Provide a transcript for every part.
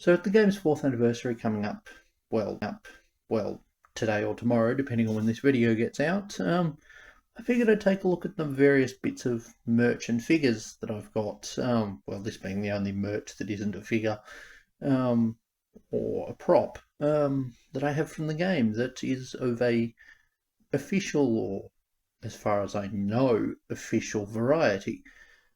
So with the game's 4th anniversary coming up, well, today or tomorrow, depending on when this video gets out, I figured I'd take a look at the various bits of merch and figures that I've got. Well, this being the only merch that isn't a figure or a prop that I have from the game that is of a official, or as far as I know, official variety.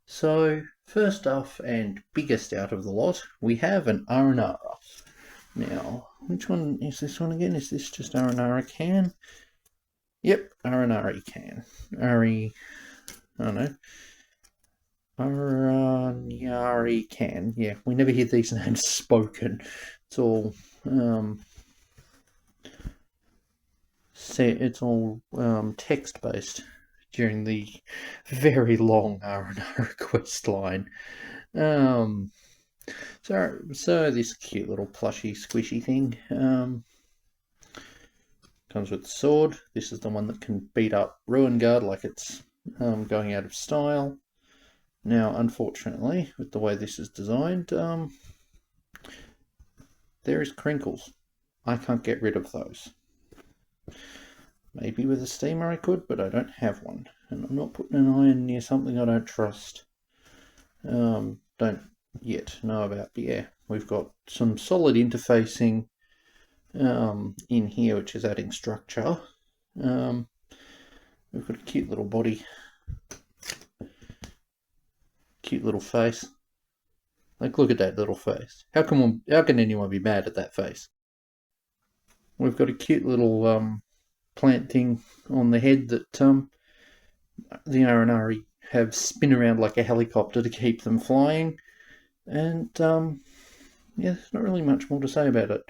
So first off and biggest out of the lot, we have an Aranara. Now, which one is this one again? Is this just Aranara Can? Yep, Aranari Can. I don't know. Aranari Can. Yeah, we never hear these names spoken. It's all text based during the very long Aranara quest line. So this cute little plushy squishy thing comes with the sword. This is the one that can beat up Ruin Guard like it's going out of style. Now, unfortunately, with the way this is designed, there is crinkles. I can't get rid of those. Maybe with a steamer I could, but I don't have one. And I'm not putting an iron near something I don't trust. Don't yet know about, but yeah, we've got some solid interfacing in here, which is adding structure. We've got a cute little body, cute little face. Like, look at that little face. How can anyone be mad at that face? We've got a cute little plant thing on the head that the Aranari have spin around like a helicopter to keep them flying. And yeah, there's not really much more to say about it.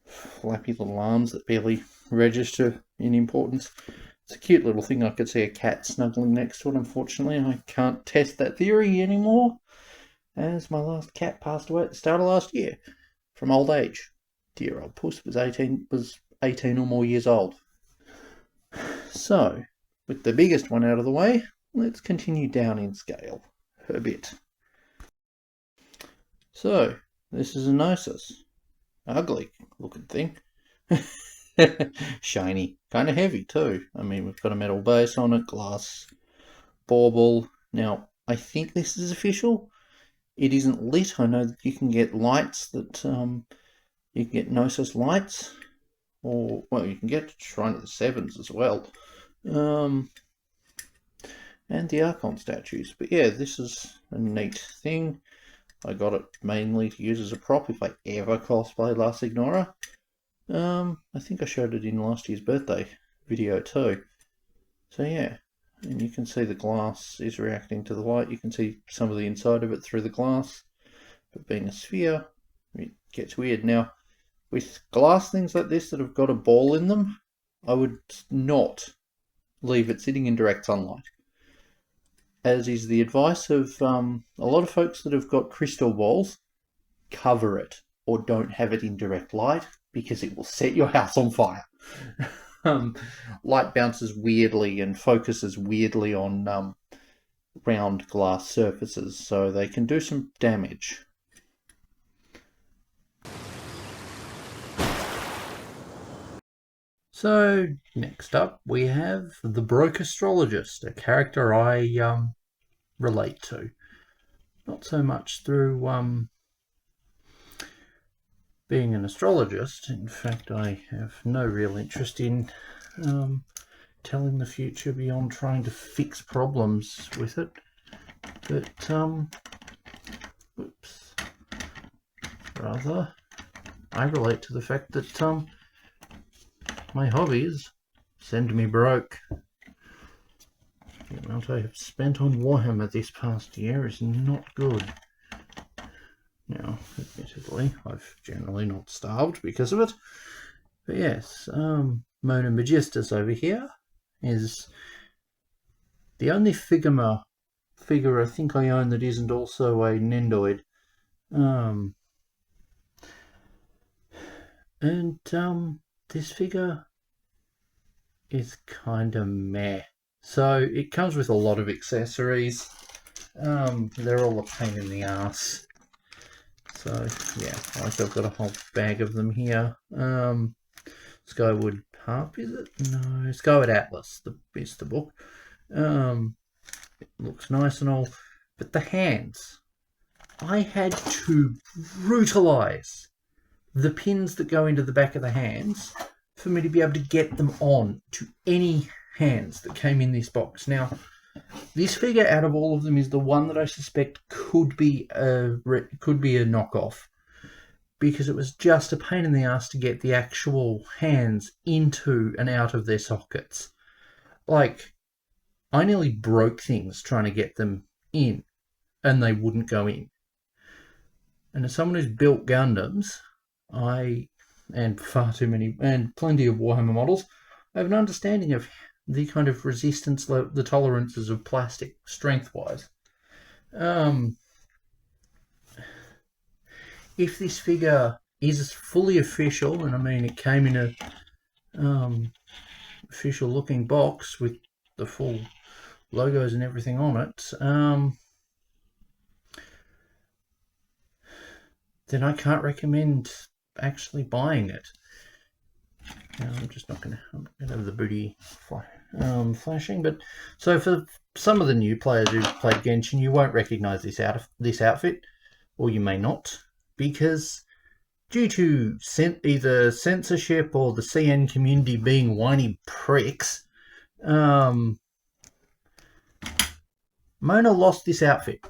Flappy little arms that barely register in importance. It's a cute little thing. I could see a cat snuggling next to it. Unfortunately, I can't test that theory anymore, as my last cat passed away at the start of last year from old age. Dear old puss was 18 or more years old. So, with the biggest one out of the way, let's continue down in scale a bit. So, this is a Gnosis. Ugly looking thing. Shiny. Kind of heavy too. I mean, we've got a metal base on it, glass bauble. Now, I think this is official. It isn't lit. I know that you can get lights that, you can get Gnosis lights. Or, well, you can get Shrine of the Sevens as well. And the Archon statues. But yeah, this is a neat thing. I got it mainly to use as a prop if I ever cosplay Last Ignorer. I think I showed it in last year's birthday video too. So yeah, and you can see the glass is reacting to the light. You can see some of the inside of it through the glass. But being a sphere, it gets weird. Now, with glass things like this that have got a ball in them, I would not leave it sitting in direct sunlight. As is the advice of a lot of folks that have got crystal balls, cover it or don't have it in direct light because it will set your house on fire. Light bounces weirdly and focuses weirdly on round glass surfaces, so they can do some damage. So, next up we have the Broke Astrologist, a character I relate to. Not so much through being an astrologist. In fact, I have no real interest in telling the future beyond trying to fix problems with it. But, rather, I relate to the fact that my hobbies send me broke. The amount I have spent on Warhammer this past year is not good. Now, admittedly, I've generally not starved because of it. But yes, Mona Magistus over here is the only figure I think I own that isn't also a Nendoid. This figure is kinda meh. So it comes with a lot of accessories. They're all a pain in the ass. So yeah, like I've got a whole bag of them here. Skyward Harp, is it? No, Skyward Atlas is the book. It looks nice and all, but the hands, I had to brutalize the pins that go into the back of the hands for me to be able to get them on to any hands that came in this box. Now, this figure out of all of them is the one that I suspect could be a knockoff, because it was just a pain in the ass to get the actual hands into and out of their sockets. Like, I nearly broke things trying to get them in, and they wouldn't go in. And as someone who's built Gundams, and far too many, and plenty of Warhammer models, I have an understanding of the kind of resistance, the tolerances of plastic, strength-wise. If this figure is fully official, and I mean it came in a official-looking box with the full logos and everything on it, then I can't recommend actually buying it. Now, I'm just not going to have the booty flashing. But so for some of the new players who've played Genshin, you won't recognise this outfit, or you may not, because due to either censorship or the CN community being whiny pricks, Mona lost this outfit.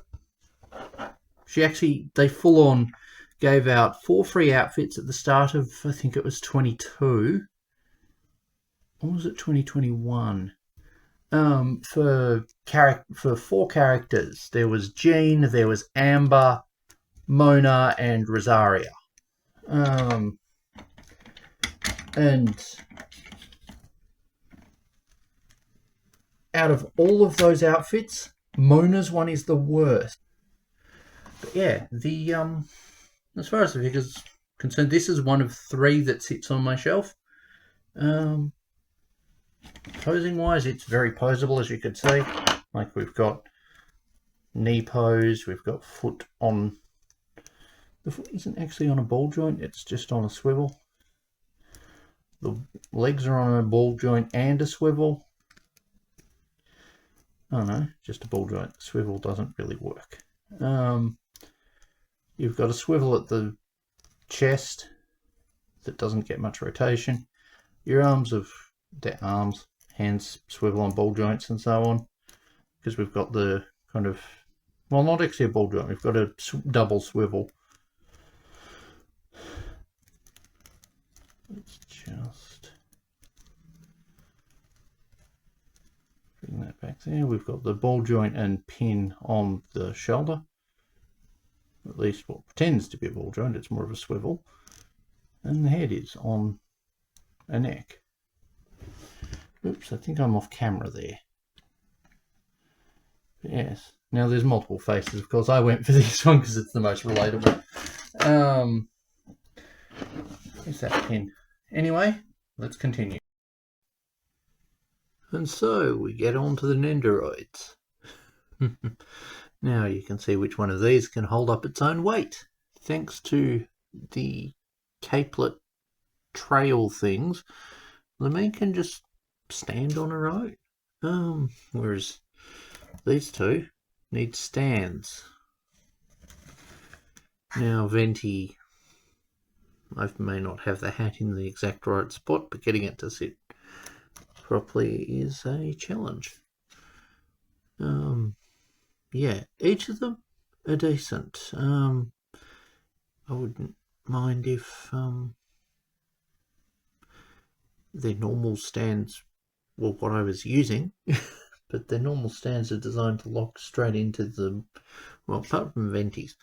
They full on gave out 4 free outfits at the start of, I think it was 22, or was it 2021? For 4 characters. There was Jean, there was Amber, Mona, and Rosaria. And out of all of those outfits, Mona's one is the worst. But yeah, as far as the figure's concerned, this is one of 3 that sits on my shelf. Posing wise, it's very posable, as you could see. Like, we've got knee pose, we've got foot on. The foot isn't actually on a ball joint, it's just on a swivel. The legs are on a ball joint and a swivel. Oh no, just a ball joint. The swivel doesn't really work. You've got a swivel at the chest that doesn't get much rotation. Your hands swivel on ball joints and so on, because we've got the kind of, well, not actually a ball joint, we've got a double swivel. Let's just bring that back there. We've got the ball joint and pin on the shoulder. At least what pretends to be a ball joint, it's more of a swivel. And the head is on a neck. Oops, I think I'm off camera there. But yes, now there's multiple faces. Of course, I went for this one because it's the most relatable. Where's that pin? Anyway, let's continue. And so we get on to the Nendoroids. Now you can see which one of these can hold up its own weight, thanks to the capelet trail things. The man can just stand on her own, whereas these 2 need stands. Now Venti, I may not have the hat in the exact right spot, but getting it to sit properly is a challenge. Yeah, each of them are decent. I wouldn't mind if their normal stands were what I was using, but their normal stands are designed to lock straight into the, well, apart from Venti's,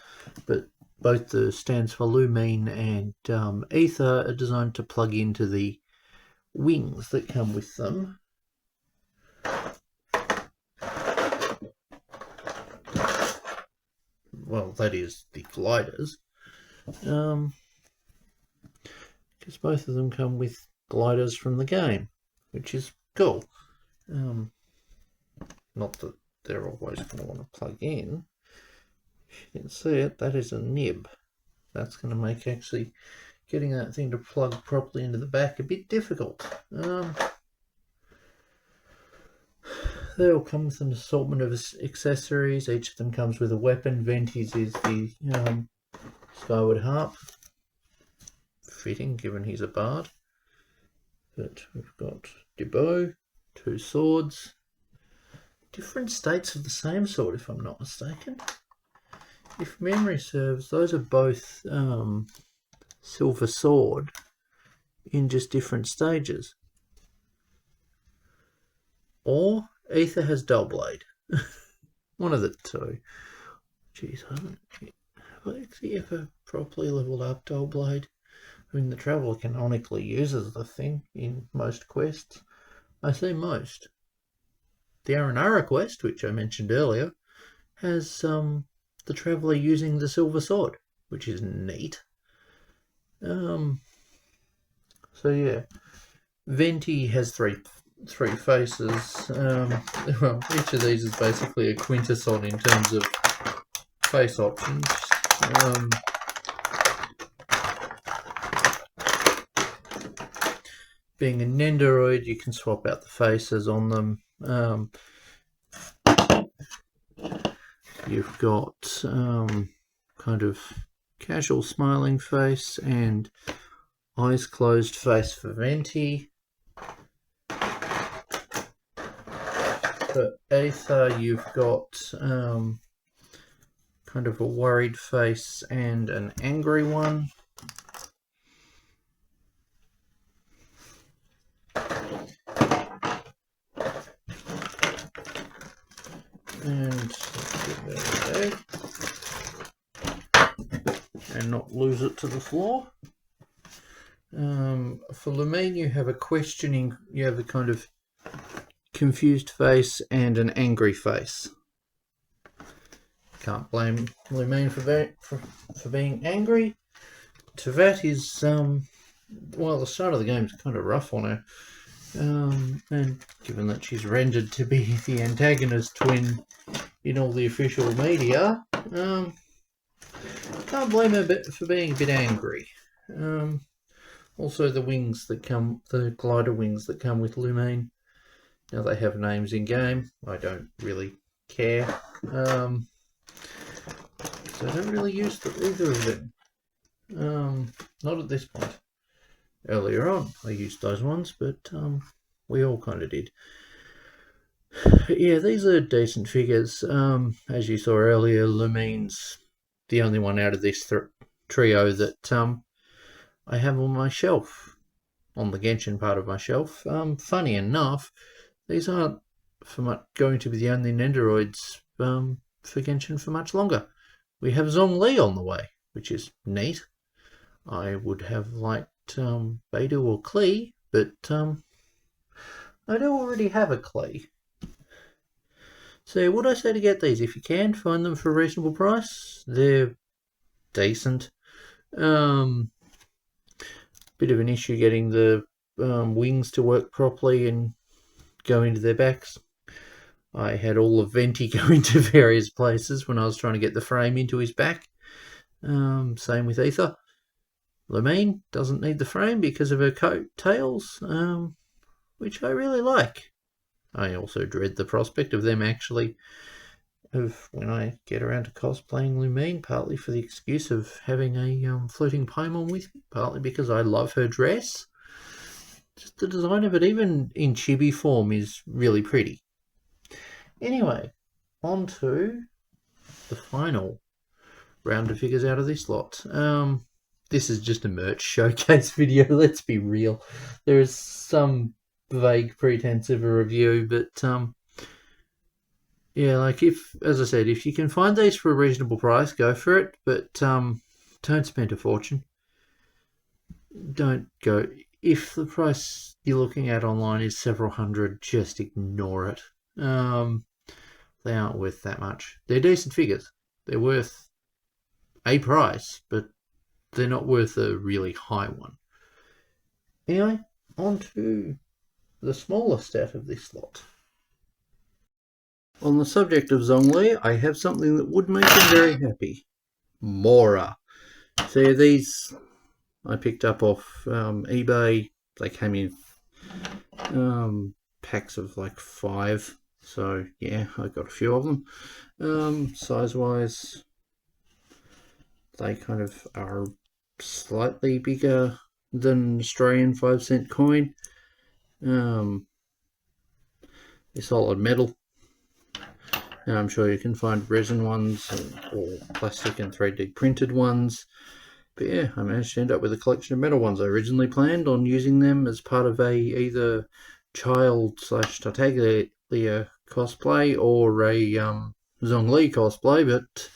but both the stands for Lumine and Ether are designed to plug into the wings that come with them. Well, that is the gliders, because both of them come with gliders from the game, which is cool. Not that they're always going to want to plug in. If you can see it, that is a nib. that's going to make actually getting that thing to plug properly into the back a bit difficult. They all come with an assortment of accessories. Each of them comes with a weapon. Venti's is the Skyward Harp. Fitting, given he's a bard. But we've got Debo, 2 swords. Different states of the same sword, if I'm not mistaken. If memory serves, those are both silver sword in just different stages. Or Ether has dull blade. One of the two. Jeez, have I actually ever properly leveled up dull blade? I mean, the Traveller canonically uses the thing in most quests. I say most. The Aranara quest, which I mentioned earlier, has the Traveller using the silver sword, which is neat. So yeah, Venti has three faces. Well, each of these is basically a quintesson in terms of face options. Being a Nendoroid, you can swap out the faces on them. You've got kind of casual smiling face and eyes closed face for Venti. For Aether, you've got kind of a worried face and an angry one. And there, and not lose it to the floor. For Lumine, you have a questioning, you have a kind of confused face and an angry face. Can't blame Lumine for being angry. Tevat is, well, the start of the game is kind of rough on her. And given that she's rendered to be the antagonist twin in all the official media, can't blame her for being a bit angry. Also, the wings that come, the glider wings that come with Lumine. Now they have names in game. I don't really care. So I don't really use either of them. Not at this point. Earlier on, I used those ones, but we all kind of did. But yeah, these are decent figures. As you saw earlier, Lumine's the only one out of this trio that I have on my shelf, on the Genshin part of my shelf. Funny enough, these aren't going to be the only Nendoroids for Genshin for much longer. We have Zhongli on the way, which is neat. I would have liked Beidou or Klee, but I do already have a Klee. So what I say to get these, if you can, find them for a reasonable price. They're decent. Bit of an issue getting the wings to work properly and go into their backs. I had all of Venti go into various places when I was trying to get the frame into his back. Same with Ether. Lumine doesn't need the frame because of her coat tails, which I really like. I also dread the prospect of them actually, when I get around to cosplaying Lumine, partly for the excuse of having a floating Paimon with me, partly because I love her dress. Just the design of it, even in chibi form, is really pretty. Anyway, on to the final round of figures out of this lot. This is just a merch showcase video, let's be real. There is some vague pretense of a review, but yeah, like as I said, if you can find these for a reasonable price, go for it, but don't spend a fortune. Don't go, if the price you're looking at online is several hundred, just ignore it. They aren't worth that much. They're decent figures. They're worth a price, but they're not worth a really high one. Anyway, on to the smallest out of this lot. On the subject of Zhongli, I have something that would make him very happy. Mora. So yeah, these I picked up off eBay. They came in packs of like 5. So yeah, I got a few of them. Size wise, they kind of are slightly bigger than an Australian 5-cent coin. They're solid metal. Now I'm sure you can find resin ones or plastic and 3D printed ones. But yeah, I managed to end up with a collection of metal ones. I originally planned on using them as part of a either child / Tartaglia cosplay or a Zhongli cosplay, but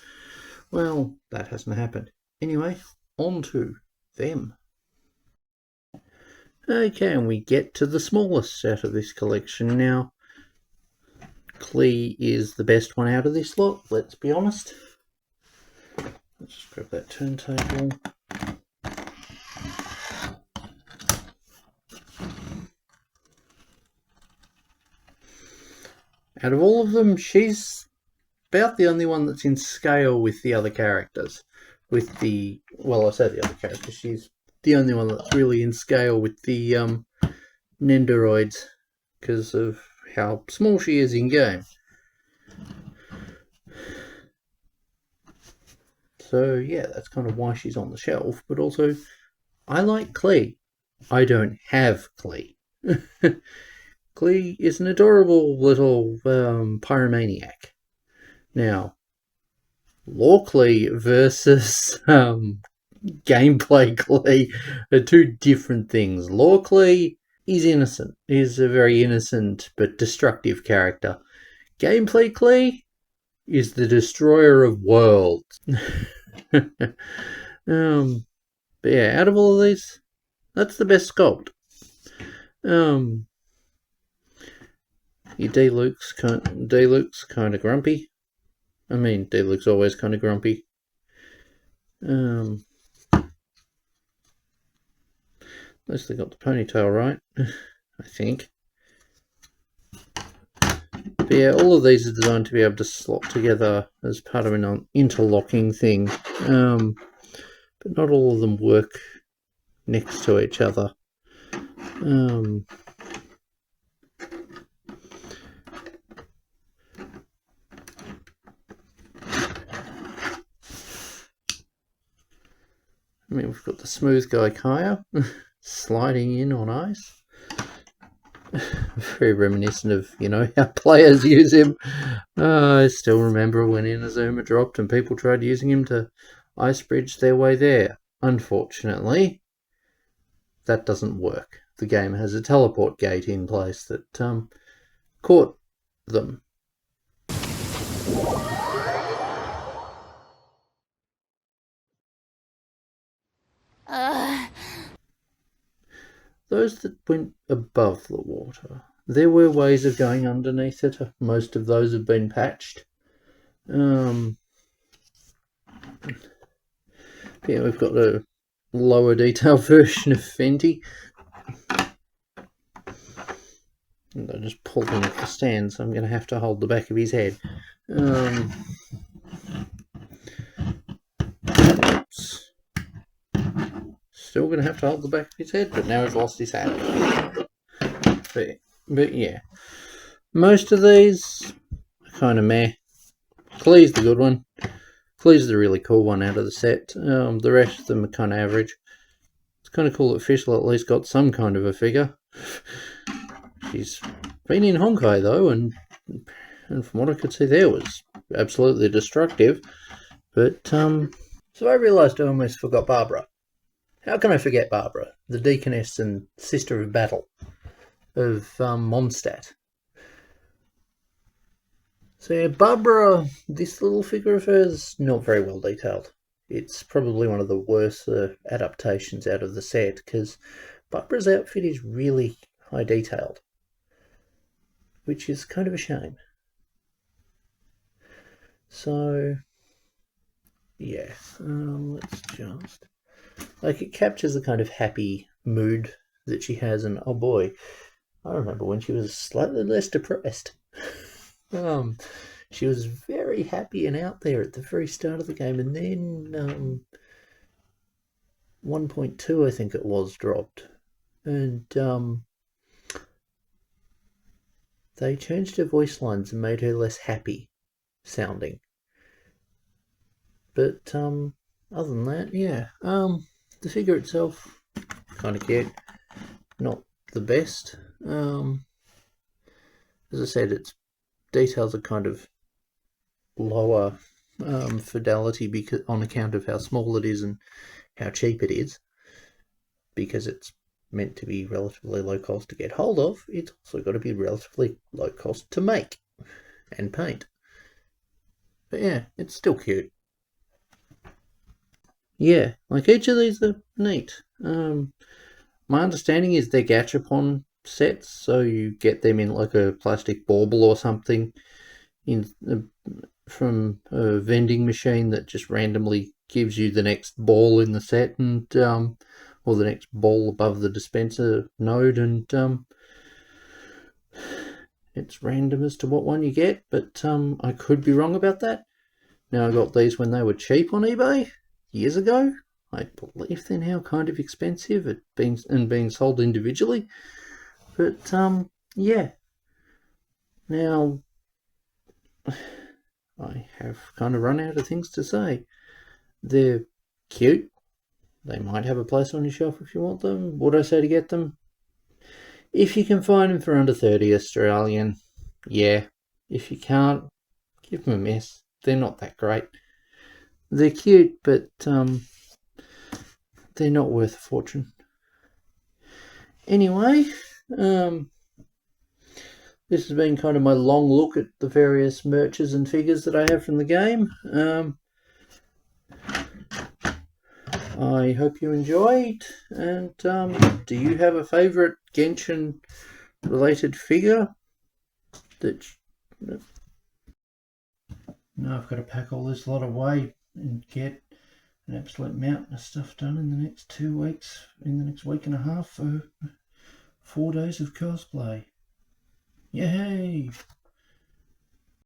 well, that hasn't happened. Anyway, on to them. Okay, and we get to the smallest out of this collection now. Klee is the best one out of this lot, let's be honest. Let's just grab that turntable. Out of all of them, she's about the only one that's in scale with the other characters. With the, well, I say the other characters, she's the only one that's really in scale with the Nendoroids because of how small she is in game. So yeah, that's kind of why she's on the shelf. But also, I like Klee. I don't have Klee. Klee is an adorable little pyromaniac. Now, Lore Klee versus gameplay Klee are two different things. Lore Klee is innocent. Is a very innocent but destructive character. Gameplay Klee is the destroyer of worlds. But yeah, out of all of these, that's the best sculpt. Your D-Luke's kind of grumpy. I mean, D-Luke's always kind of grumpy. At least they got the ponytail right, I think. But yeah, all of these are designed to be able to slot together as part of an interlocking thing. But not all of them work next to each other. I mean, we've got the smooth guy Kaya sliding in on ice. Very reminiscent of, you know, how players use him. I still remember when Inazuma dropped and people tried using him to ice bridge their way there. Unfortunately, that doesn't work. The game has a teleport gate in place that caught them. Those that went above the water, there were ways of going underneath it. Most of those have been patched. Yeah, we've got a lower detail version of Fenty. And I just pulled him off the stand, so I'm going to have to hold the back of his head. Still going to have to hold the back of his head, but now he's lost his hat. But yeah, most of these are kind of meh. Klee's the good one. Klee's the really cool one out of the set. The rest of them are kind of average. It's kind of cool that Fischl at least got some kind of a figure. She's been in Honkai though, and from what I could see there was absolutely destructive. But so I realised I almost forgot Barbara. How can I forget Barbara, the Deaconess and Sister of Battle of Mondstadt? So yeah, Barbara, this little figure of hers, not very well detailed. It's probably one of the worst adaptations out of the set, because Barbara's outfit is really high detailed, which is kind of a shame. So yeah, let's just, like, it captures the kind of happy mood that she has, and oh boy, I remember when she was slightly less depressed. She was very happy and out there at the very start of the game, and then 1.2, I think it was, dropped. And they changed her voice lines and made her less happy sounding. But other than that, yeah. The figure itself, kind of cute. Not the best. As I said, its details are kind of lower fidelity because on account of how small it is and how cheap it is. Because it's meant to be relatively low cost to get hold of, it's also got to be relatively low cost to make and paint. But yeah, it's still cute. Yeah, like each of these are neat. My understanding is they're gachapon sets, so you get them in like a plastic bauble or something in from a vending machine that just randomly gives you the next ball in the set, and or the next ball above the dispenser node, and it's random as to what one you get, but I could be wrong about that. Now, I got these when they were cheap on eBay years ago. I believe they're now kind of expensive at being sold individually. But yeah. Now I have kind of run out of things to say. They're cute. They might have a place on your shelf if you want them. Would I say to get them? If you can find them for under 30 Australian, yeah. If you can't, give them a miss. They're not that great. They're cute, but they're not worth a fortune. Anyway, this has been kind of my long look at the various merches and figures that I have from the game. I hope you enjoyed. And do you have a favourite Genshin related figure that... No, I've got to pack all this lot away and get an absolute mountain of stuff done in the next 2 weeks, in the next week and a half for 4 days of cosplay. Yay!